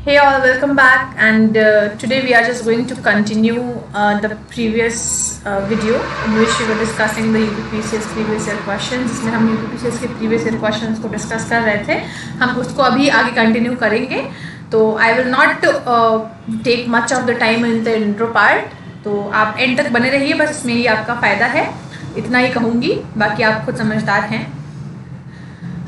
Hey all, welcome back, and today we are just going to continue the previous video in which we were discussing the UPPCS previous year questions, जिसमें हम UPPCS के previous year questions को discuss कर रहे थे. हम उसको अभी आगे continue करेंगे. तो I will not take much of the time in the intro part. तो आप end तक बने रहिए, बस इसमें ही आपका फ़ायदा है. इतना ही कहूँगी, बाकी आप खुद समझदार हैं.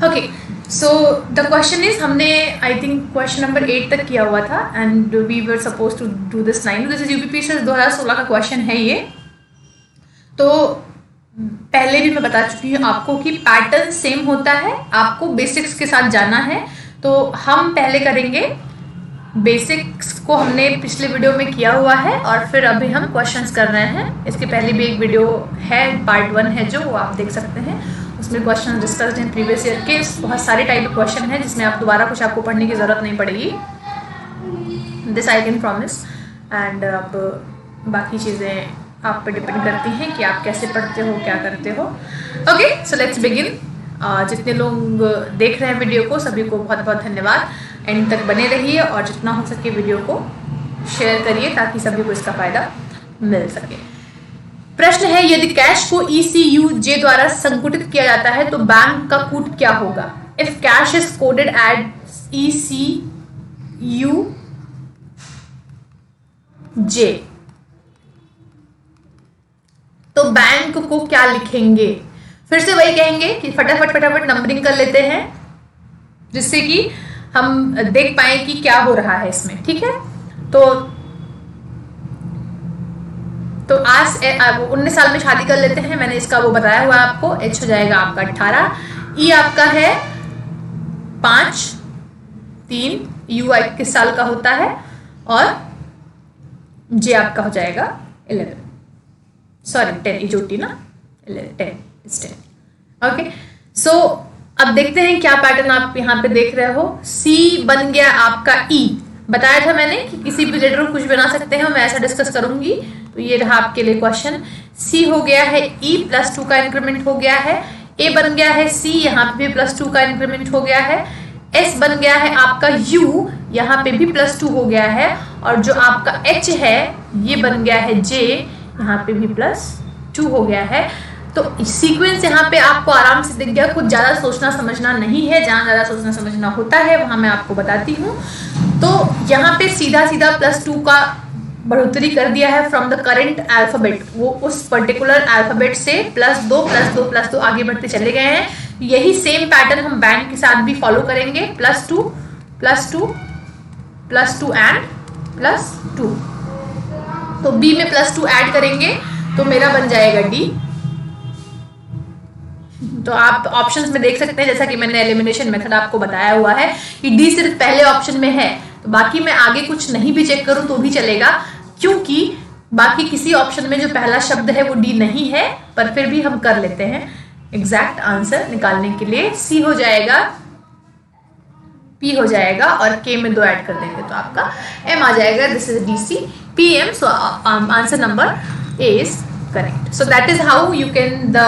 Okay. So the question is, हमने आई थिंक क्वेश्चन नंबर 8 तक किया हुआ था and we were suppose to do this 9. This is UPPCS 2016 का क्वेश्चन है ये. तो पहले भी मैं बता चुकी हूँ आपको कि पैटर्न सेम होता है, आपको बेसिक्स के साथ जाना है. तो हम पहले करेंगे बेसिक्स को, हमने पिछले वीडियो में किया हुआ है और फिर अभी हम क्वेश्चंस कर रहे हैं. इसके पहले भी एक वीडियो है, पार्ट 1 है जो आप देख सकते हैं. उसमें क्वेश्चन डिस्कस्ड हैं प्रीवियस ईयर के. बहुत सारे टाइप के क्वेश्चन हैं जिसमें आप दोबारा कुछ आपको पढ़ने की ज़रूरत नहीं पड़ेगी. This I can promise. And अब बाकी चीज़ें आप पे डिपेंड करती हैं कि आप कैसे पढ़ते हो, क्या करते हो. Okay, so let's begin. जितने लोग देख रहे हैं वीडियो को, सभी को बहुत बहुत धन्यवाद. एंड तक बने रहिए और जितना हो सके वीडियो को शेयर करिए ताकि सभी को इसका फ़ायदा मिल सके. प्रश्न है, यदि कैश को ECUJ द्वारा संकुटित किया जाता है तो बैंक का कूट क्या होगा? If cash is coded at ECUJ तो बैंक को क्या लिखेंगे? फिर से वही कहेंगे कि फटाफट नंबरिंग कर लेते हैं जिससे कि हम देख पाए कि क्या हो रहा है इसमें. ठीक है, तो आज 19 साल में शादी कर लेते हैं. मैंने इसका वो बताया हुआ आपको. H हो जाएगा आपका 18, E आपका है 5, 3, U 21 साल का होता है और J आपका हो जाएगा 11. सॉरी 10, इजोटी ना 10. ओके, सो अब देखते हैं क्या पैटर्न आप यहाँ पे देख रहे हो. C बन गया आपका E. बताया था मैंने कि किसी भी लेटर को कुछ बना सकते हैं, मैं ऐसा डिस्कस करूंगी. तो ये रहा आपके लिए क्वेश्चन. C हो गया है E, +2 का इंक्रीमेंट हो गया है. A बन गया है C, यहाँ पे भी +2 का इंक्रीमेंट हो गया है. S बन गया है आपका U, यहाँ पे भी +2 हो गया है. और जो आपका H है ये बन गया है J, यहाँ पे भी +2 हो गया है. तो सीक्वेंस यहाँ पे आपको आराम से दिख गया. कुछ ज़्यादा सोचना समझना नहीं है. जहाँ ज़्यादा सोचना समझना होता है वहाँ मैं आपको बताती हूँ. तो यहाँ पे सीधा +2 का बढ़ोतरी कर दिया है फ्रॉम द करेंट अल्फ़ाबेट. वो उस पर्टिकुलर अल्फ़ाबेट से +2 आगे बढ़ते चले गए हैं. यही सेम पैटर्न हम बैंक के साथ भी फॉलो करेंगे. +2 एंड +2. तो B में +2 ऐड करेंगे तो मेरा बन जाएगा D. तो आप ऑप्शंस में देख सकते हैं, जैसा कि मैंने एलिमिनेशन मेथड आपको बताया हुआ है कि D सिर्फ पहले ऑप्शन में है. तो बाकी मैं आगे कुछ नहीं भी चेक करूं तो भी चलेगा, क्योंकि बाकी किसी ऑप्शन में जो पहला शब्द है वो D नहीं है. पर फिर भी हम कर लेते हैं एग्जैक्ट आंसर निकालने के लिए. C हो जाएगा, P हो जाएगा और K में 2 ऐड कर देंगे तो आपका M आ जाएगा. This is DC PM. So answer number A is correct. So that is how you can the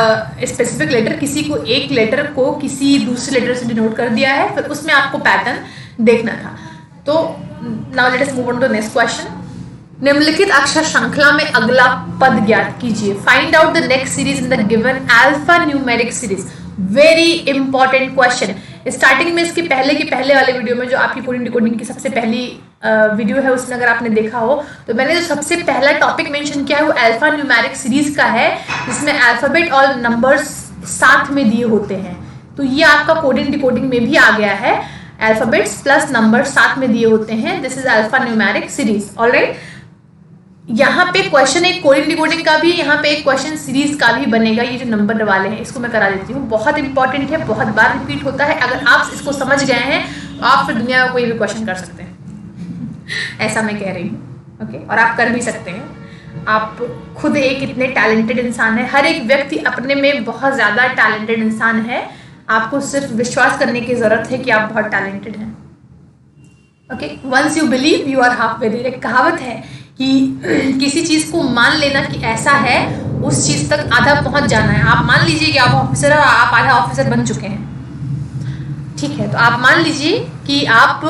specific letter. किसी को एक लेटर को किसी दूसरे लेटर से डिनोट कर दिया है, फिर उसमें आपको पैटर्न देखना था. तो now let us move on to next question. निम्नलिखित अक्षर श्रृंखला में अगला पद ज्ञात कीजिए. Find out the next series in the given alphanumeric series. Very important question. Starting में इसके पहले वाले वीडियो में जो आपकी कोडिंग डिकोडिंग की सबसे पहली वीडियो है उसमें अगर आपने देखा हो तो मैंने जो सबसे पहला टॉपिक मेंशन किया है वो अल्फा न्यूमेरिक सीरीज का है, जिसमें अल्फाबेट और नंबर्स साथ में दिए होते हैं. तो ये आपका कोडिंग डिकोडिंग में भी आ गया है. अल्फाबेट्स प्लस नंबर साथ में दिए होते हैं. This is alpha numeric series. Alright, यहाँ पे क्वेश्चन एक कोडिंग डिकोडिंग का भी, यहाँ पे एक क्वेश्चन सीरीज का भी बनेगा. ये जो नंबर वाले हैं इसको मैं करा देती हूँ. बहुत इंपॉर्टेंट है, बहुत बार रिपीट होता है. अगर आप इसको समझ गए हैं तो आप फिर दुनिया का कोई भी क्वेश्चन कर सकते हैं. ऐसा मैं कह रही हूँ. ओके, और आप कर भी सकते हैं. आप खुद एक इतने टैलेंटेड इंसान है. हर एक व्यक्ति अपने में बहुत ज़्यादा टैलेंटेड इंसान है. आपको सिर्फ विश्वास करने की ज़रूरत है कि आप बहुत टैलेंटेड हैं. Okay, once you believe you are halfway there. एक कहावत है कि किसी चीज़ को मान लेना कि ऐसा है, उस चीज़ तक आधा पहुंच जाना है. आप मान लीजिए कि आप ऑफिसर और आप आधा ऑफिसर बन चुके हैं. ठीक है, तो आप मान लीजिए कि आप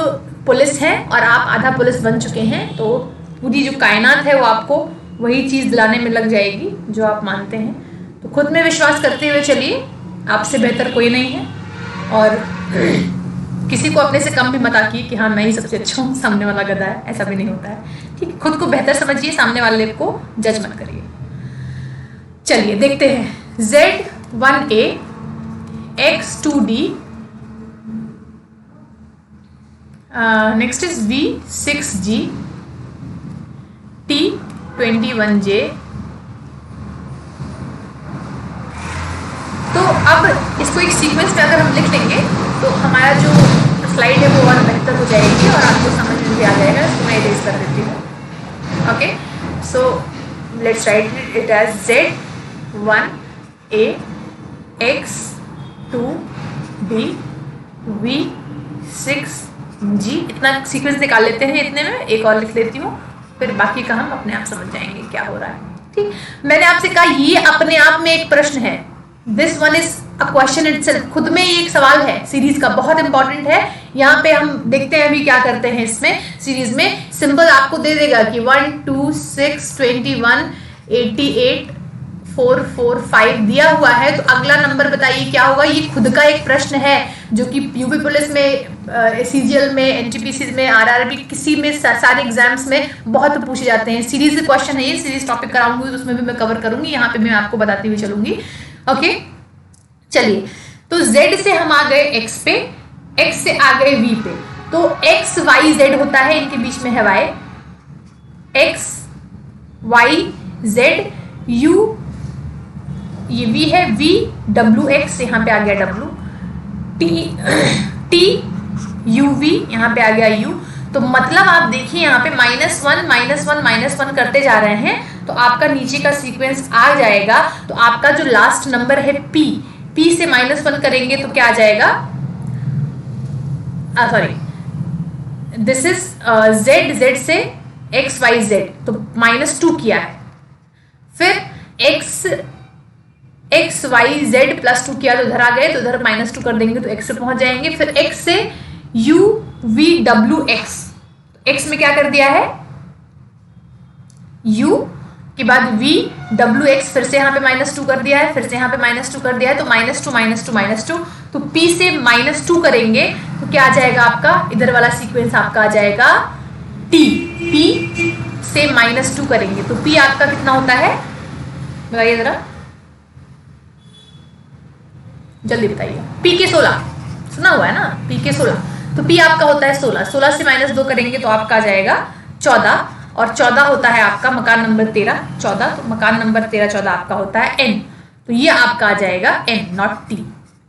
पुलिस हैं और आप आधा पुलिस बन चुके हैं, तो पूरी जो कायनात है वो आपको वही चीज़ दिलाने में लग जाएगी जो आप मानते हैं। तो खुद में विश्वास करते हुए चलिए, आपसे बेहतर कोई नहीं है, और किसी को अपने से कम भी मत आकिए कि हाँ मैं ही सबसे अच्छा हूँ, सामने वाला गधा है, ऐसा भी नहीं होता है। ठीक है, खुद को बेहतर समझिए, सामने वाले को जज मत करिए। चलिए देखते हैं, Z1A X2D, next is V6G T21J। तो अब इसको एक सीक्वेंस में अगर हम लिख लेंगे तो हमारा जो स्लाइड है वो और बेहतर हो जाएगी और आपको समझ में भी आ जाएगा। इसको मैं इरेज कर देती हूँ। Okay, so let's write it as Z1A X2D V6G। इतना सीक्वेंस निकाल लेते हैं, इतने में एक और लिख लेती हूँ, फिर बाकी का हम अपने आप समझ जाएंगे क्या हो रहा है। ठीक, मैंने आपसे कहा ये अपने आप में एक प्रश्न है, this one is a question itself, खुद में ये एक सवाल है सीरीज का, बहुत इंपॉर्टेंट है। यहाँ पे हम देखते हैं अभी क्या करते हैं इसमें, सीरीज में सिंबल आपको दे देगा कि 1 2 6 21 88 4 4 5 दिया हुआ है, तो अगला नंबर बताइए क्या होगा। ये खुद का एक प्रश्न है जो कि यूपी पुलिस में, सीजीएल में, एनटीपीसी में, आरआरबी, किसी में, सारे एग्जाम्स में बहुत पूछे जाते हैं। सीरीज क्वेश्चन है ये, सीरीज टॉपिक कराऊंगी तो उसमें भी मैं कवर करूंगी, यहाँ पे मैं आपको बताती हुई चलूंगी। ओके, चलिए, तो Z से हम आ गए X पे, X से आ गए V पे, तो X Y Z होता है, इनके बीच में है Y, X Y Z U, ये V है, V W X, यहाँ पे आ गया W, T U V, यहाँ पे आ गया U। तो मतलब आप देखिए यहाँ पे -1 करते जा रहे हैं, तो आपका नीचे का सीक्वेंस आ जाएगा। तो आपका जो लास्ट नंबर है P, P से -1 करेंगे तो क्या आ जाएगा, sorry, this is Z, Z से X Y Z, तो -2 किया है, फिर X Y Z +2 किया तो इधर आ गए, तो इधर -2 कर देंगे तो X से पहुंच जाएंगे, फिर X से U V W X, X में क्या कर दिया है U के बाद V W X, फिर से यहाँ पे -2 कर दिया है, फिर से यहाँ पे -2 कर दिया है, तो -2 तो P से -2 करेंगे तो क्या आ जाएगा आपका, इधर वाला सीक्वेंस आपका आ जाएगा T, P से -2 करेंगे तो P आपका कितना होता है, बताइए जरा, जल्दी बताइए। P के 16 सुना हुआ है ना, P के 16, तो P आपका होता है 16, 16 से -2 करेंगे तो आपका आ जाएगा 14, और 14 होता है आपका मकान नंबर 13, 14, तो मकान नंबर 13 14 आपका होता है N, तो ये आपका आ जाएगा N नॉट T।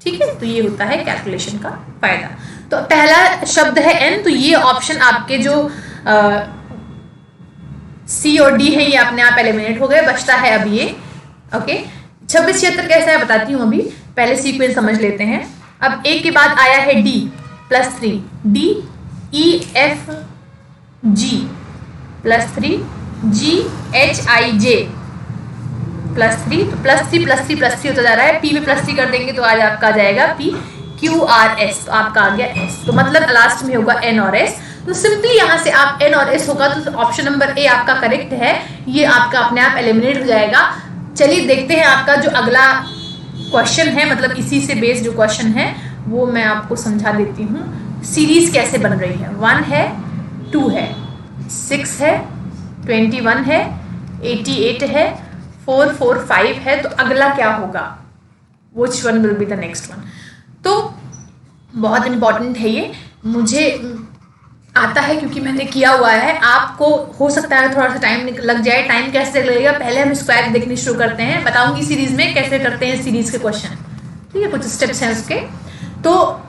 ठीक है, तो ये होता है कैलकुलेशन का फायदा। तो पहला शब्द है N, तो ये ऑप्शन आपके जो C और D है ये अपने आप एलिमिनेट हो गए, बचता है अब ये। ओके, 26 76 कैसा है बताती हूँ, अभी पहले सीक्वेंस समझ लेते हैं। अब A के बाद आया है D +3, D E F G +3, G H I J +3, तो +3 होता जा रहा है, P में +3 कर देंगे तो आज आपका आ जाएगा P Q R S, तो आपका आ गया S, तो मतलब लास्ट में होगा N और S। तो सिंपली यहाँ से आप N और S होगा तो ऑप्शन नंबर A आपका करेक्ट है, ये आपका अपने आप एलिमिनेट हो जाएगा। चलिए देखते हैं आपका जो अगला क्वेश्चन है, मतलब इसी से बेस्ड जो क्वेश्चन है वो मैं आपको समझा देती हूँ, सीरीज कैसे बन रही है। 1 है, 2 है, 6 है, 21 है, 88 है, 4 4 5 है, तो अगला क्या होगा, which one will be the next one। तो बहुत इंपॉर्टेंट है ये, मुझे आता है क्योंकि मैंने किया हुआ है, आपको हो सकता है थोड़ा सा टाइम लग जाए। टाइम कैसे लगेगा, पहले हम स्क्वायर देखनी शुरू करते हैं, बताऊंगी सीरीज में कैसे करते हैं सीरीज के क्वेश्चन। ठीक है, कुछ स्टेप्स हैं उसके। तो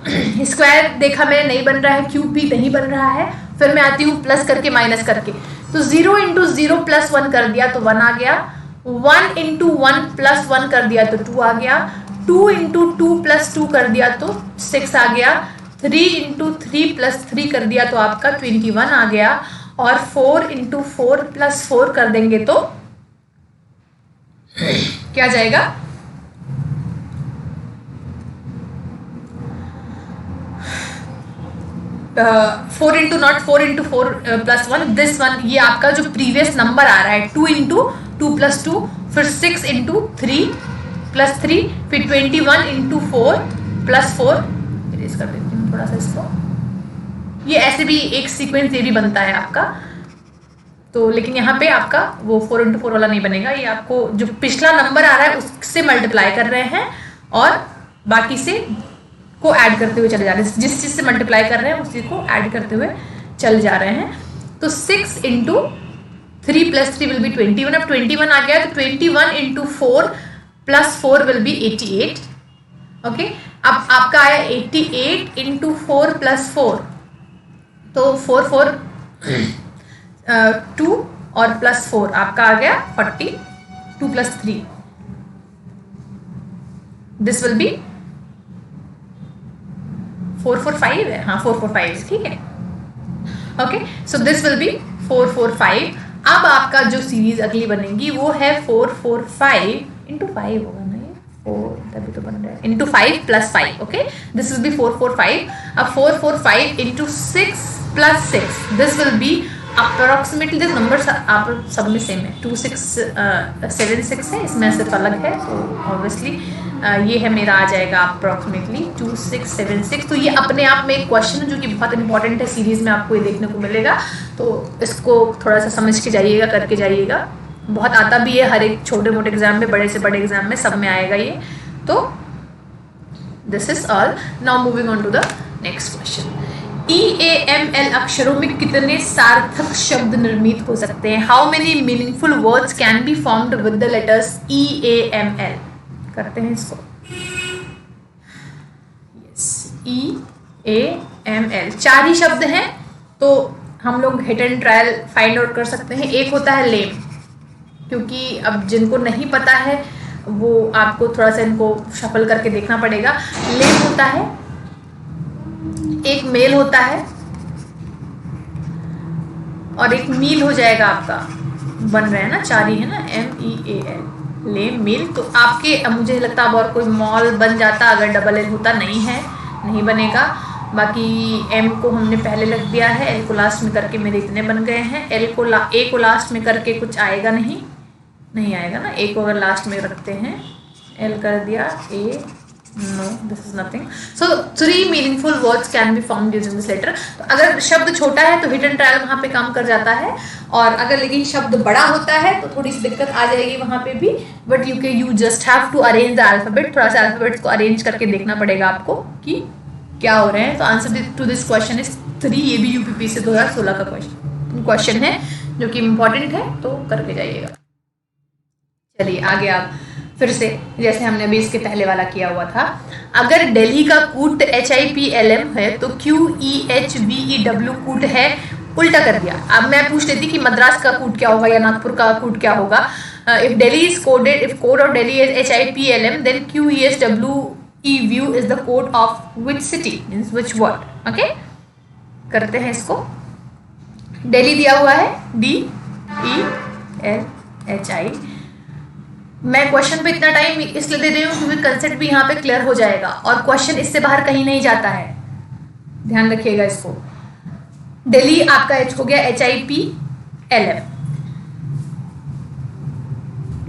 स्क्वायर देखा मैंने नहीं बन रहा है, क्यूब भी नहीं बन रहा है, फिर मैं आती हूँ प्लस करके माइनस करके, तो 0 × 0 + 1 कर दिया तो 1 आ गया, 1 × 1 + 1 कर दिया तो 2 आ गया, 2 × 2 + 2 कर दिया तो 6 आ गया, 3 × 3 + 3 कर दिया तो आपका 21 आ गया, और 4 × 4 + 4 कर देंगे तो क्या जाएगा, 4 into not 4 into 4 plus 1 this one, ये आपका जो प्रीवियस नंबर आ रहा है 2 इंटू 2 प्लस 2, फिर 6 इंटू 3 प्लस 3, फिर 21 इंटू 4 प्लस 4, इरेज कर देती हूँ थोड़ा सा इसको, ये ऐसे भी एक सीक्वेंस ये भी बनता है आपका। तो लेकिन यहाँ पे आपका वो 4 इंटू 4 वाला नहीं बनेगा, ये आपको जो पिछला नंबर आ रहा है उससे मल्टीप्लाई कर रहे हैं और बाकी से को ऐड करते हुए चले जा रहे हैं, जिस चीज़ से मल्टीप्लाई कर रहे हैं उसी को ऐड करते हुए चल जा रहे हैं। तो 6 इंटू 3 प्लस 3 विल बी 21, अब 21 आ गया तो 21 into 4 plus 4 will be 88। Okay, अब आपका आया 88 इंटू 4 प्लस 4, तो 4 4 2 और प्लस 4 आपका आ गया 40, 2 प्लस 3 दिस विल बी 445 है, हाँ 445, ठीक है। Okay, so this will be 445। अब आपका जो सीरीज अगली बनेगी वो है 445 इंटू 5 होगा ना, ये 4 तभी तो बन रहा है, into 5 plus 5। Okay, this will be 445। अब 445 into 6 plus 6, this will be approximately, this number आप सब में सेम है, 2676 है, इसमें सिर्फ अलग है, तो ऑब्वियसली ये है मेरा आ जाएगा अप्रोक्सीमेटली 2676। तो ये अपने आप में एक क्वेश्चन है जो कि बहुत इंपॉर्टेंट है, सीरीज में आपको ये देखने को मिलेगा, तो इसको थोड़ा सा समझ के जाइएगा, करके जाइएगा। बहुत आता भी है, हर एक छोटे मोटे एग्जाम में, बड़े से बड़े एग्जाम में, सब में आएगा ये। तो this is all. Now moving on to the next question. EAML अक्षरों में कितने सार्थक शब्द निर्मित हो सकते हैं? How many meaningful words can be formed with the letters EAML? करते हैं इसको। यस, EAML 4 ही शब्द हैं, तो हम लोग hit and trial find out कर सकते हैं। एक होता है लेम, क्योंकि अब जिनको नहीं पता है वो आपको थोड़ा सा इनको शफल करके देखना पड़ेगा। लेम होता है, एक मेल होता है और एक मील हो जाएगा आपका, बन रहा है ना, 4 ही है ना, MEAL, लेम मील। तो आपके मुझे लगता है अब और कोई मॉल बन जाता अगर डबल एल होता, नहीं है, नहीं बनेगा। बाकी एम को हमने पहले लग दिया है, एल को लास्ट में करके मेरे इतने बन गए हैं। ए को लास्ट में करके कुछ आएगा नहीं, नहीं आएगा ना, ए को अगर लास्ट में रखते हैं, एल कर दिया, ए, no this is nothing, so 3 meaningful words can be formed using this letter। तो अगर शब्द छोटा है तो हिट एंड ट्रायल वहाँ पे काम कर जाता है, और अगर लेकिन शब्द बड़ा होता है तो थोड़ी सी दिक्कत आ जाएगी वहाँ पे भी, but you just have to arrange the alphabet, थोड़ा सा अल्फाबेट्स को अरेंज करके देखना पड़ेगा आपको कि क्या हो रहे हैं। तो answer to this question is 3। ये भी यूपीपी से 2016 का क्वेश्चन है जो कि इम्पोर्टेंट है, तो करके जाइएगा। चलिए आगे आप फिर से, जैसे हमने अभी इसके पहले वाला किया हुआ था। अगर दिल्ली का कूट HIPLM है तो QEHVEW कूट है, उल्टा कर दिया। अब मैं पूछ लेती कि मद्रास का कूट क्या होगा या नागपुर का कूट क्या होगा। If Delhi is coded, if code of Delhi is HIPLM, then QESWEVU is the code of which city, means which word. Okay, करते हैं इसको। दिल्ली दिया हुआ है DELHI। मैं क्वेश्चन पे इतना टाइम इसलिए दे रही हूँ क्योंकि कंसेप्ट भी यहाँ पे क्लियर हो जाएगा, और क्वेश्चन इससे बाहर कहीं नहीं जाता है, ध्यान रखिएगा इसको। दिल्ली आपका एच हो गया HIPLM।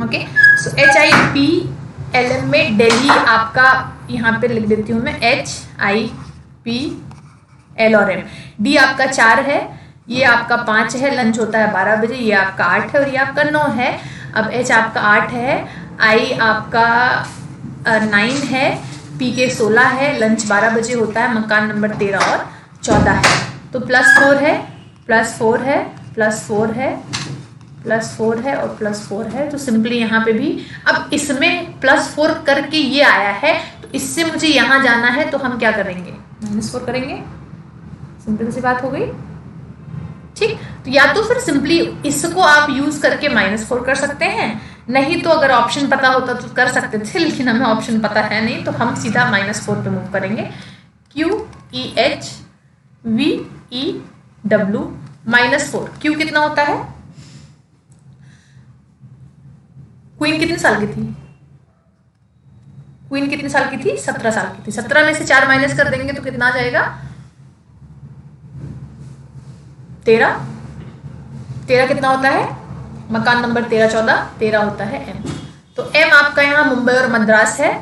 ओके, सो HIPLM में दिल्ली आपका यहाँ पे लिख देती हूँ मैं HIPL और M। डी आपका 4 है, ये आपका 5 है, लंच होता है 12 बजे, ये आपका 8 है और ये आपका 9 है। अब H आपका 8 है, I आपका 9 है, PK 16 है, लंच 12 बजे होता है, मकान नंबर 13 और 14 है। तो +4 है, +4 है, +4 है, +4 है और +4 है। तो सिंपली यहाँ पे भी अब इसमें +4 करके ये आया है, तो इससे मुझे यहाँ जाना है, तो हम क्या करेंगे, -4 करेंगे। सिंपल सी बात हो गई, ठीक। तो या तो फिर सिंपली इसको आप यूज करके -4 कर सकते हैं, नहीं तो अगर ऑप्शन पता होता तो कर सकते थे, लेकिन हमें ऑप्शन पता है नहीं, तो हम सीधा -4 पे मूव करेंगे। QEHVEW -4। क्यू कितना होता है, क्वीन कितने साल की थी, क्वीन कितने साल की थी, 17 साल की थी। 17 में से 4 माइनस कर देंगे तो कितना आ जाएगा, 13 13 कितना होता है, मकान नंबर 13 14 13 होता है एम। तो एम आपका यहाँ मुंबई और मद्रास है।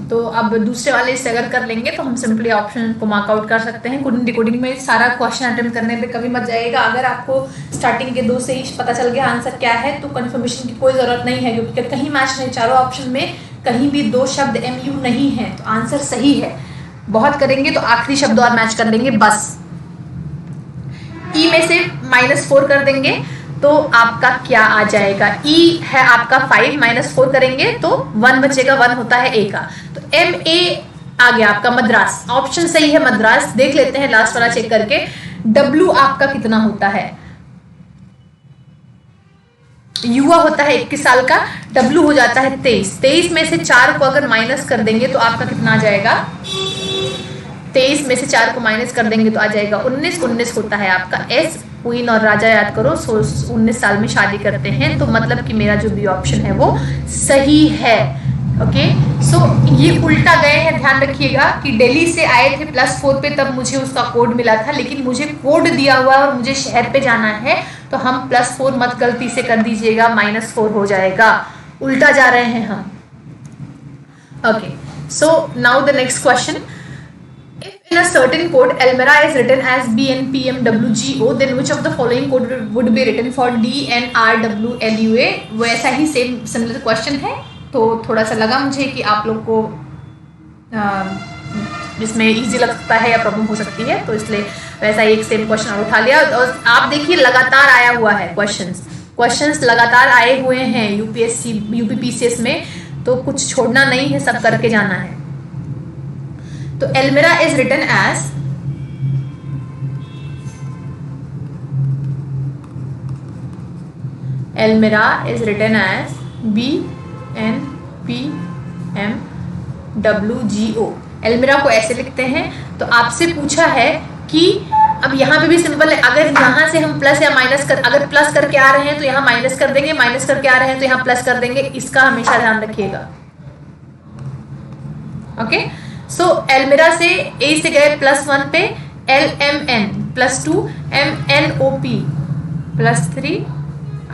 तो अब दूसरे वाले से अगर कर लेंगे तो हम सिंपली ऑप्शन को मार्कआउट कर सकते हैं। कोडिंग डिकोडिंग में सारा क्वेश्चन अटेम्प्ट करने पे कभी मत जाइएगा। अगर आपको स्टार्टिंग के 2 से ही पता चल गया आंसर क्या है तो कंफर्मेशन की कोई ज़रूरत नहीं है, क्योंकि कहीं मैच नहीं, चारों ऑप्शन में कहीं भी 2 शब्द MU नहीं है, तो आंसर सही है। बहुत करेंगे तो आखिरी शब्द और मैच कर लेंगे बस। ई में से -4 कर देंगे तो आपका क्या आ जाएगा, ई है आपका 5 -4 करेंगे तो 1 बचेगा, 1 होता है ए का। तो MA आ गया आपका मद्रास, ऑप्शन सही है मद्रास। देख लेते हैं लास्ट वाला चेक करके, W आपका कितना होता है, युवा होता है 21 साल का, W हो जाता है 23। 23 में से 4 को अगर माइनस कर देंगे तो आपका कितना आ जाएगा, 23 में से 4 को माइनस कर देंगे तो आ जाएगा 19। 19 होता है आपका S। क्वीन और राजा याद करो, 19 साल में शादी करते हैं, तो मतलब कि मेरा जो भी ऑप्शन है वो सही है। ओके, सो ये उल्टा गए हैं, ध्यान रखिएगा कि दिल्ली से आए थे +4 पे, तब मुझे उसका कोड मिला था, लेकिन मुझे कोड दिया हुआ है और मुझे शहर पे जाना है, तो हम +4 मत गलती से कर दीजिएगा, -4 हो जाएगा। उल्टा जा रहे हैं हम। Okay, so now the next question, if in a certain code Elmira is written as BNPMWGO, then which of the following code would be written for DNRWLUA? वैसा ही सेम सिमिलर क्वेश्चन है, तो थोड़ा सा लगा मुझे कि आप लोग को जिसमें इजी लगता है या प्रॉब्लम हो सकती है, तो इसलिए वैसा ही एक सेम क्वेश्चन और उठा लिया। और आप देखिए लगातार आया हुआ है क्वेश्चंस लगातार आए हुए हैं UPSC UPPCS में, तो कुछ छोड़ना नहीं है, सब करके जाना है। तो Elmira is written as BNPMWGO। Elmira को ऐसे लिखते हैं। तो आपसे पूछा है कि अब यहाँ पे भी सिंपल है, अगर यहाँ से हम प्लस या माइनस कर, अगर प्लस करके आ रहे हैं तो यहाँ माइनस कर देंगे, माइनस करके आ रहे हैं तो यहाँ प्लस कर देंगे, इसका हमेशा ध्यान रखिएगा। ओके, सो Elmira से A से गए +1 पे, LMN +2, MNOP +3,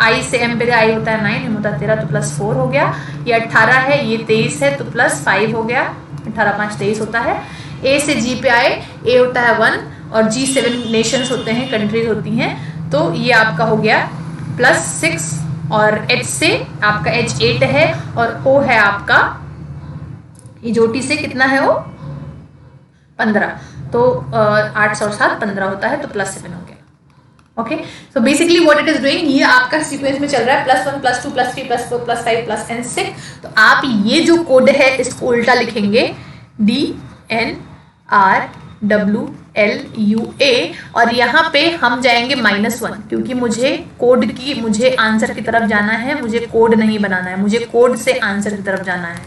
I से M पे I होता है 9, M होता है 13, तो +4 हो गया। ये 18 है, ये 23 है, तो +5 हो गया, 18 5 23 होता है। A से G पे आए, A होता है 1 और G 7 नेशंस होते हैं, कंट्रीज होती हैं, तो ये आपका हो गया +6। और H से आपका H 8 है और O है आपका इजोटी से कितना है वो 15, तो 8 और 7 15 होता है, तो +7 हो गया। Okay, so basically what it is doing, ये आपका सीक्वेंस में चल रहा है +1 +2 +3 +4 +5 +6। तो आप ये जो कोड है इसको उल्टा लिखेंगे DNRWLUA, और यहाँ पे हम जाएंगे -1, क्योंकि मुझे आंसर की तरफ जाना है, मुझे कोड नहीं बनाना है, मुझे कोड से आंसर की तरफ जाना है।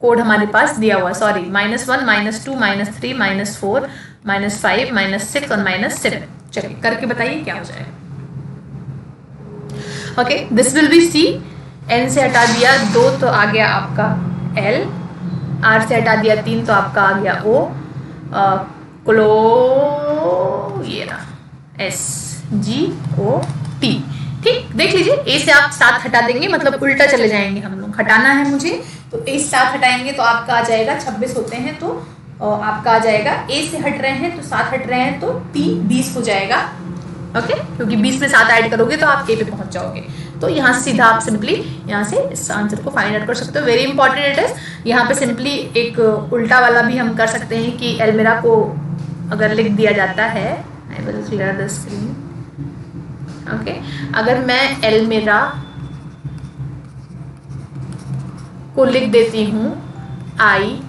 कोड हमारे पास दिया हुआ, सॉरी, -1 -2 -3 -4 -5 -6 और -7। चलिए करके बताइए क्या हो जाएगा। Okay, this will be C। N से हटा दिया 2 तो आ गया आपका L, R से हटा दिया 3 तो आपका आ गया O, ये रहा SGOT। ठीक, देख लीजिए, A से आप 7 हटा देंगे, मतलब उल्टा चले जाएंगे हम लोग, हटाना है मुझे, तो A से 7 हटाएंगे तो आपका आ जाएगा 26 होते हैं, तो आपका आ जाएगा A से हट रहे हैं तो 7 हट रहे हैं तो 20 हो जाएगा। ओके, क्योंकि 20 में 7 ऐड करोगे तो आप A पे पहुंच जाओगे। तो यहाँ से सीधा आप सिंपली यहाँ से इस आंसर को फाइंड आउट कर सकते हो। वेरी इंपॉर्टेंट इट इज, यहाँ पे सिंपली एक उल्टा वाला भी हम कर सकते हैं कि Elmira को अगर लिख दिया जाता है, I will clear the screen. Okay, अगर मैं Elmira को लिख देती हूँ IMLAHAR,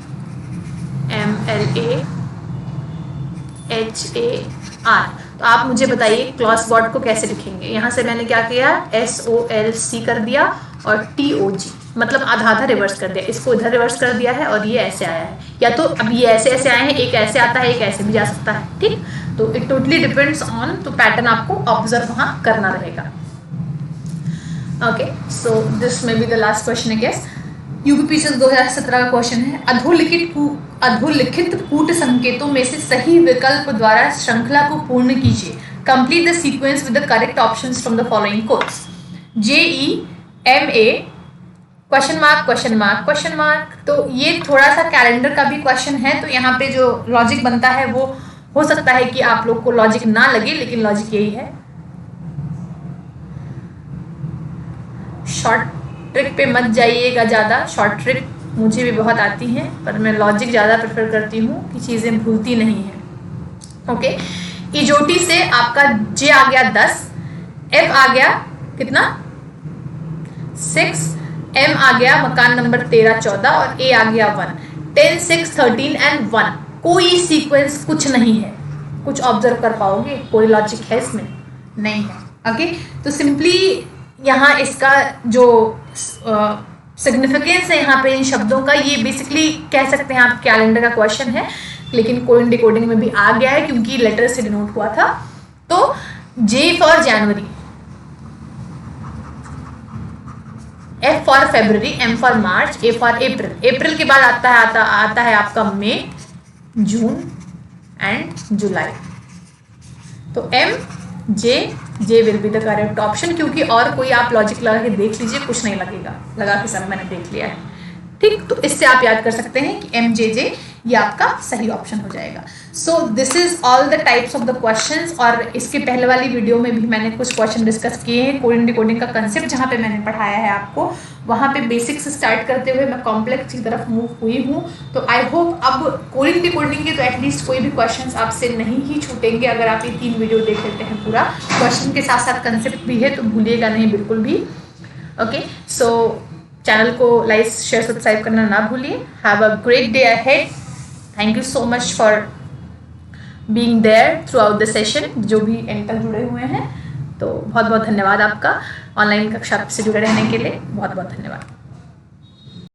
तो आप मुझे बताइए क्लॉस वर्ड को कैसे लिखेंगे। यहाँ से मैंने क्या किया, SOLC कर दिया और TOG, मतलब आधा आधा रिवर्स कर दिया, इसको इधर रिवर्स कर दिया है और ये ऐसे आया है, या तो अब ये ऐसे ऐसे आए हैं, एक ऐसे आता है, एक ऐसे भी जा सकता है। ठीक, तो इट टोटली डिपेंड्स ऑन, तो पैटर्न आपको ऑब्जर्व वहाँ करना रहेगा। Okay, so this may be the last question I guess. UPPCS 2017 का क्वेश्चन है, अधोलिखित कूट संकेतों में से सही विकल्प द्वारा श्रृंखला को पूर्ण कीजिए। Complete the sequence with the correct options from the following course. JEE MA question mark. तो ये थोड़ा सा कैलेंडर का भी क्वेश्चन है, तो यहाँ पे जो लॉजिक बनता है वो हो सकता है कि आप लोग को लॉजिक ना लगे, लेकिन लॉजिक यही है। शॉर्ट ट्रिक पे मत जाइएगा ज़्यादा, शॉर्ट ट्रिक मुझे भी बहुत आती हैं, पर मैं लॉजिक ज़्यादा प्रेफर करती हूँ कि चीज़ें भूलती नहीं हैं। ओके, इजोटी से आपका J आ गया 10, F आ गया कितना 6, M आ गया मकान नंबर 13 14 और A आ गया 1। 10 6 13 एंड 1, कोई सीक्वेंस कुछ नहीं है। कुछ ऑब्जर्व कर पाओगे? कोई लॉजिक है इसमें? नहीं है। ओके, तो सिंपली यहाँ इसका जो सिग्निफिकेंस है यहाँ पे इन शब्दों का, ये बेसिकली कह सकते हैं आप कैलेंडर का क्वेश्चन है, लेकिन कोडिंग डिकोडिंग में भी आ गया है क्योंकि लेटर से डिनोट हुआ था। तो J फॉर जनवरी, F फॉर फरवरी, M फॉर मार्च, A फॉर अप्रैल। अप्रैल के बाद आता है आपका मई, जून एंड जुलाई। तो J will be the correct option, क्योंकि और कोई आप लॉजिक लगा के देख लीजिए, कुछ नहीं लगेगा। लगा के सब मैंने देख लिया है, ठीक। तो इससे आप याद कर सकते हैं कि MJJ ये आपका सही ऑप्शन हो जाएगा। So this is all the types of the questions. और इसके पहले वाली वीडियो में भी मैंने कुछ क्वेश्चन डिस्कस किए हैं। कोडिंग डिकोडिंग का कंसेप्ट जहाँ पे मैंने पढ़ाया है आपको, वहाँ पे बेसिक से स्टार्ट करते हुए मैं कॉम्प्लेक्स की तरफ मूव हुई हूँ। तो आई होप अब कोडिंग डिकोडिंग के तो एटलीस्ट कोई भी क्वेश्चंस आपसे नहीं ही छूटेंगे अगर आप ये 3 वीडियो देख लेते हैं पूरा। क्वेश्चन के साथ साथ कंसेप्ट भी है, तो भूलिएगा नहीं बिल्कुल भी। ओके, सो चैनल को लाइक शेयर सब्सक्राइब करना ना भूलिए। Have a great day ahead. Thank you so much for being there throughout the session. जो भी एंड तक जुड़े हुए हैं, तो बहुत बहुत धन्यवाद आपका। ऑनलाइन कक्षा से जुड़े रहने के लिए बहुत बहुत धन्यवाद।